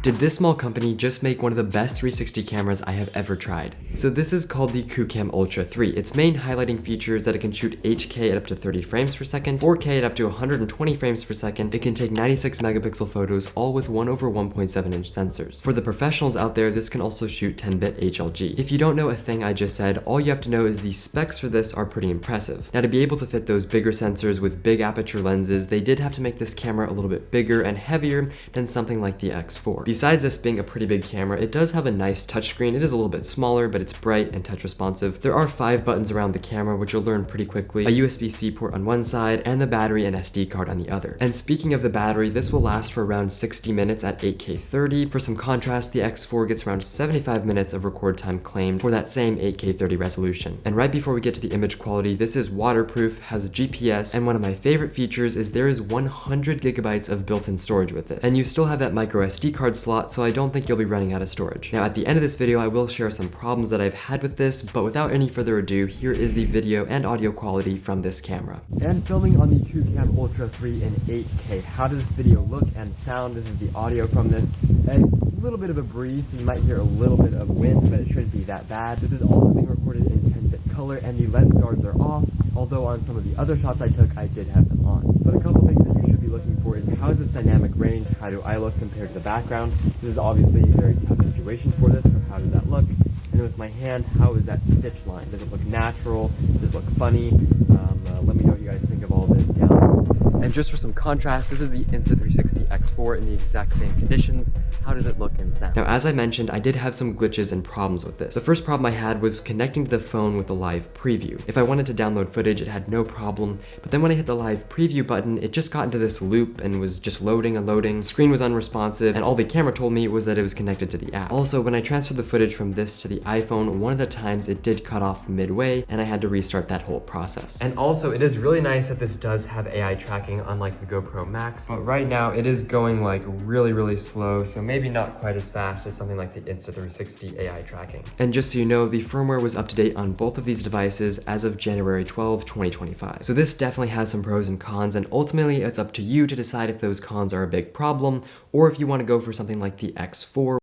Did this small company just make one of the best 360 cameras I have ever tried? So this is called the QooCam Ultra 3. Its main highlighting feature is that it can shoot HK at up to 30 frames per second, 4K at up to 120 frames per second. It can take 96 megapixel photos, all with 1/1.7 inch sensors. For the professionals out there, this can also shoot 10-bit HLG. If you don't know a thing I just said, all you have to know is the specs for this are pretty impressive. Now, to be able to fit those bigger sensors with big aperture lenses, they did have to make this camera a little bit bigger and heavier than something like the X4. Besides this being a pretty big camera, it does have a nice touchscreen. It is a little bit smaller, but it's bright and touch responsive. There are 5 buttons around the camera, which you'll learn pretty quickly, a USB-C port on one side, and the battery and SD card on the other. And speaking of the battery, this will last for around 60 minutes at 8K 30. For some contrast, the X4 gets around 75 minutes of record time claimed for that same 8K 30 resolution. And right before we get to the image quality, this is waterproof, has GPS, and one of my favorite features is there is 100 gigabytes of built-in storage with this. And you still have that micro SD card slot, so I don't think you'll be running out of storage. Now, at the end of this video, I will share some problems that I've had with this, but without any further ado, here is the video and audio quality from this camera. And filming on the QooCam Ultra 3 in 8K. How does this video look and sound? This is the audio from this. A little bit of a breeze, so you might hear a little bit of wind, but it shouldn't be that bad. This is also being recorded in 10-bit color, and the lens guards are off, although on some of the other shots I took, I did have them on. But a couple things that you should be looking for is how is this dynamic range? How do I look compared to the background? This is obviously a very tough situation for this, so how does that look? And with my hand, how is that stitch line? Does it look natural? Does it look funny? Let me know what you guys think of all this down below. And just for some contrast, this is the Insta360 X4 in the exact same conditions. How does it look and sound? Now, as I mentioned, I did have some glitches and problems with this. The first problem I had was connecting to the phone with the live preview. If I wanted to download footage, it had no problem, but then when I hit the live preview button, it just got into this loop and was just loading and loading. The screen was unresponsive, and all the camera told me was that it was connected to the app. Also, when I transferred the footage from this to the iPhone, one of the times it did cut off midway, and I had to restart that whole process. And also, it is really nice that this does have AI tracking, unlike the GoPro Max, but right now it is going like really slow, so maybe not quite as fast as something like the Insta360 AI tracking. And just so you know, the firmware was up to date on both of these devices as of January 12, 2025. So this definitely has some pros and cons, and ultimately it's up to you to decide if those cons are a big problem, or if you want to go for something like the X4.